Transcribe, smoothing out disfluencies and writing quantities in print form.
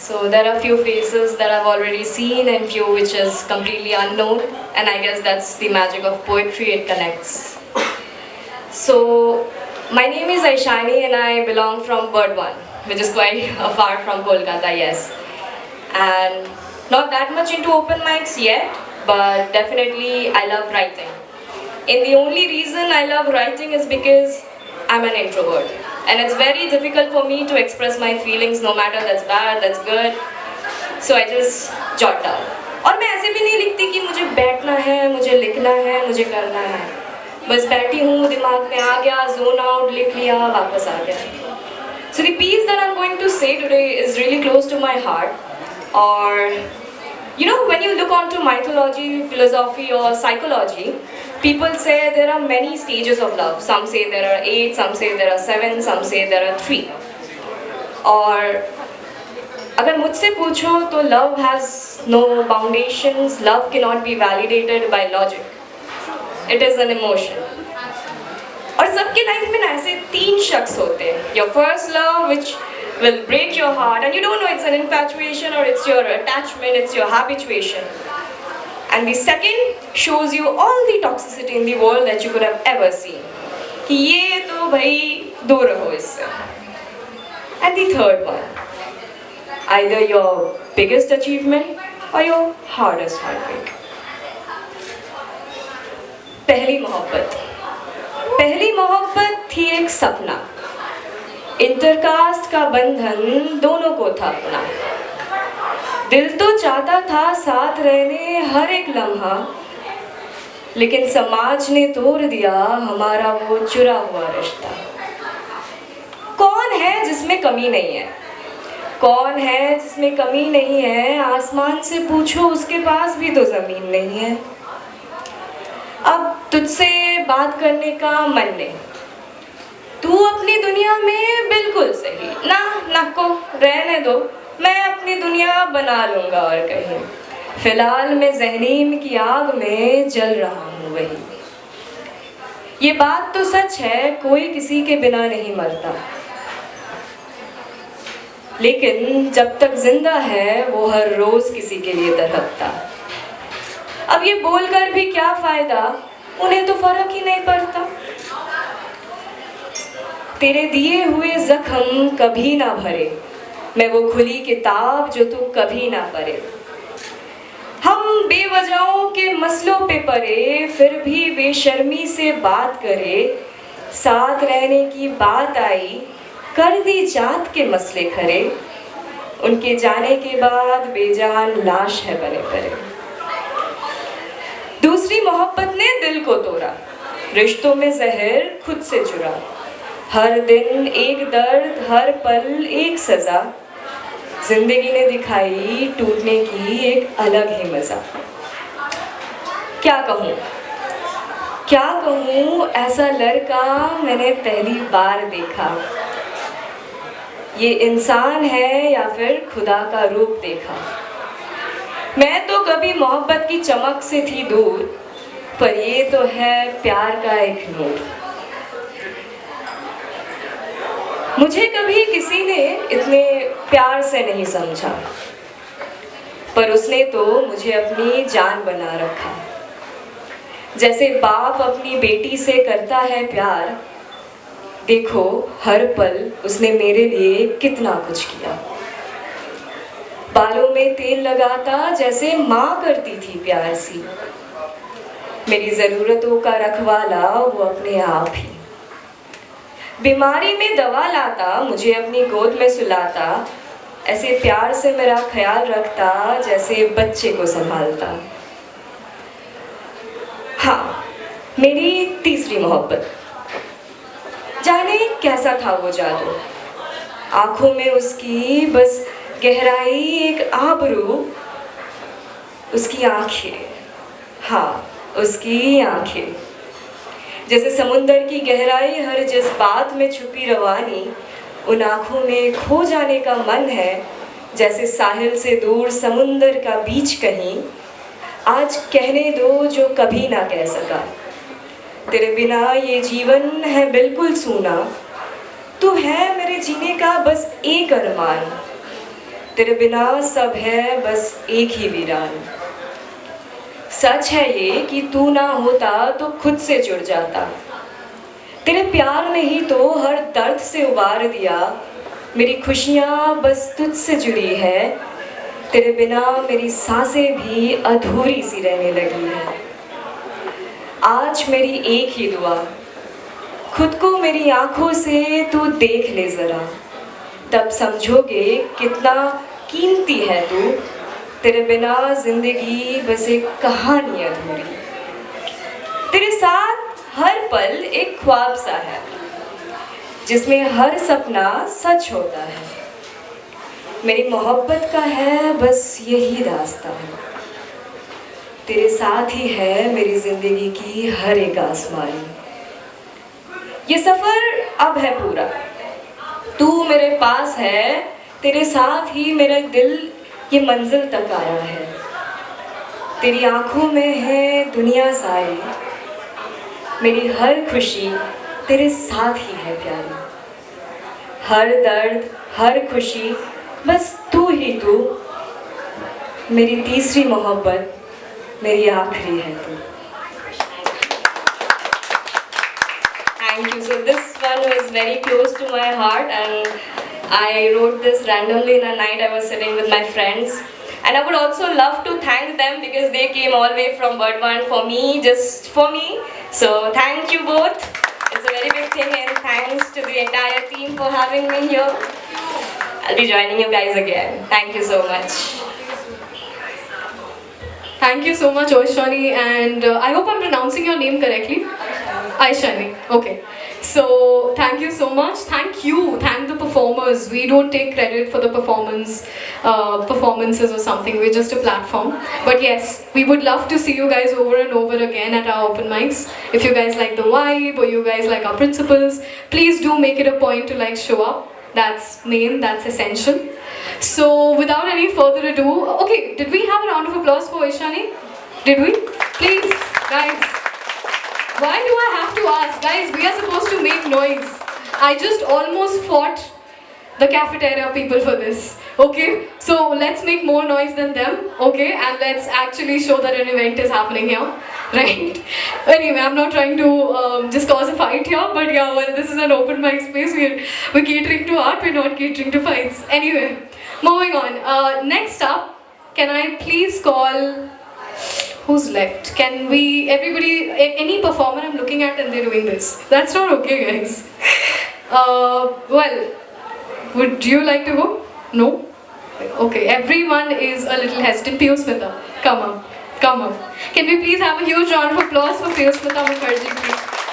So there are few faces that I've already seen and few which is completely unknown, and I guess that's the magic of poetry, it connects. So my name is Aishani and I belong from Burdwan, which is quite far from Kolkata, yes. And not that much into open mics yet, but definitely I love writing. And the only reason I love writing is because I'm an introvert. And it's very difficult for me to express my feelings, no matter that's bad, that's good. So I just jot down. और मैं ऐसे भी नहीं लिखती कि मुझे बैठना है, मुझे लिखना है, मुझे करना है. बस बैठी हूँ, दिमाग में आ गया, zone out, लिख लिया, वापस आ गया. So the piece that I'm going to say today is really close to my heart. Or, you know, when you look onto mythology, philosophy or psychology, people say there are many stages of love. Some say there are 8, some say there are 7, some say there are 3. और अगर मुझसे पूछो तो love has no foundations, love cannot be validated by logic. It is an emotion. और सबके life में ना ऐसे 3 शख्स होते हैं. Your first love which will break your heart and you don't know it's an infatuation or it's your attachment, it's your habituation. And the second shows you all the toxicity in the world that you could have ever seen. कि ये तो भाई दूर रहो इससे. And the third one, either your biggest achievement or your hardest heartbreak. पहली मोहब्बत थी एक सपना. इंटरकास्ट का बंधन दोनों को था अपना. दिल तो चाहता था साथ रहने हर एक लम्हा, लेकिन समाज ने तोड़ दिया हमारा वो चुरा हुआ रिश्ता. कौन है जिसमें कमी नहीं है? कौन है जिसमें कमी नहीं है? आसमान से पूछो, उसके पास भी तो ज़मीन नहीं है. अब तुझसे बात करने का मन नहीं. तू अपनी दुनिया में बिल्कुल सही. ना को रहने दो, मैं अपनी दुनिया बना लूँगा और कहीं. फिलहाल मैं ज़हनीम की आग में जल रहा हूँ वही. ये बात तो सच है, कोई किसी के बिना नहीं मरता, लेकिन जब तक जिंदा है वो हर रोज़ किसी के लिए तड़पता. अब ये बोलकर भी क्या फ़ायदा, उन्हें तो फ़र्क ही नहीं पड़ता. तेरे दिए हुए जख्म कभी ना भरे, मैं वो खुली किताब जो तू कभी ना पढ़े. हम बेवजहों के मसलों पे पड़े, फिर भी बेशर्मी से बात करे. साथ रहने की बात आई, कर दी जात के मसले खरे. उनके जाने के बाद बेजान लाश है बने पड़े. दूसरी मोहब्बत ने दिल को तोड़ा, रिश्तों में जहर खुद से चुरा. हर दिन एक दर्द, हर पल एक सज़ा. जिंदगी ने दिखाई टूटने की एक अलग ही मज़ा. क्या कहूँ ऐसा लड़का मैंने पहली बार देखा. ये इंसान है या फिर खुदा का रूप देखा. मैं तो कभी मोहब्बत की चमक से थी दूर, पर ये तो है प्यार का एक नूर. मुझे कभी किसी ने इतने प्यार से नहीं समझा, पर उसने तो मुझे अपनी जान बना रखा. जैसे बाप अपनी बेटी से करता है प्यार, देखो हर पल उसने मेरे लिए कितना कुछ किया. बालों में तेल लगाता जैसे माँ करती थी प्यार सी. मेरी ज़रूरतों का रखवाला वो अपने आप ही. बीमारी में दवा लाता, मुझे अपनी गोद में सुलाता. ऐसे प्यार से मेरा ख्याल रखता जैसे बच्चे को संभालता. हाँ, मेरी तीसरी मोहब्बत. जाने कैसा था वो जादू. आँखों में उसकी बस गहराई, एक आबरू. उसकी आँखें, हाँ उसकी आँखें, जैसे समुंदर की गहराई, हर जज्बात में छुपी रवानी. उन आँखों में खो जाने का मन है, जैसे साहिल से दूर समुंदर का बीच कहीं. आज कहने दो जो कभी ना कह सका. तेरे बिना ये जीवन है बिल्कुल सूना. तू है मेरे जीने का बस एक अरमान. तेरे बिना सब है बस एक ही वीरान। सच है ये कि तू ना होता तो खुद से जुड़ जाता। तेरे प्यार ने ही तो हर दर्द से उबार दिया। मेरी खुशियाँ बस तुझसे जुड़ी है। तेरे बिना मेरी सांसें भी अधूरी सी रहने लगी है। आज मेरी एक ही दुआ, खुद को मेरी आंखों से तू देख ले ज़रा, तब समझोगे कितना कीमती है तू। तेरे बिना जिंदगी बस एक कहानी अधूरी। तेरे साथ हर पल एक ख्वाब सा है, जिसमें हर सपना सच होता है। मेरी मोहब्बत का है बस यही रास्ता है। तेरे साथ ही है मेरी जिंदगी की हर एक आसमानी। ये सफर अब है पूरा, तू मेरे पास है। तेरे साथ ही मेरा दिल ये मंजिल तक आया है। तेरी आंखों में है दुनिया सारी। मेरी हर खुशी तेरे साथ ही है प्यारी। हर दर्द हर खुशी बस तू ही तू। मेरी तीसरी मोहब्बत मेरी आखिरी है तू। Thank you. So this one was very close to my heart, and I wrote this randomly in a night I was sitting with my friends. And I would also love to thank them because they came all the way from Burdwan for me, just for me. So thank you both. It's a very big thing, and thanks to the entire team for having me here. I'll be joining you guys again. Thank you so much. Thank you so much, Oishani, and I hope I'm pronouncing your name correctly. Aishani. Okay. So thank you so much. Thank you. Thank the performers. We don't take credit for the performances or something. We're just a platform. But yes, we would love to see you guys over and over again at our open mics. If you guys like the vibe or you guys like our principles, please do make it a point to like show up. That's main. That's essential. So without any further ado, okay, did we have a round of applause for Ishani? Did we? Please, guys. Why do I have to ask? Guys, we are supposed to make noise. I just almost fought the cafeteria people for this. Okay, so let's make more noise than them. Okay, and let's actually show that an event is happening here. Right? Anyway, I'm not trying to just cause a fight here, but yeah, well, this is an open mic space. We're catering to art, we're not catering to fights. Anyway, moving on. Next up, can I please call... Who's left? Can we, everybody, any performer I'm looking at and they're doing this. That's not okay, guys. Well, would you like to go? No? Okay, everyone is a little hesitant. Piyush Mehta, come up, come up. Can we please have a huge round of applause for Piyush Mehta Mukherjee, please?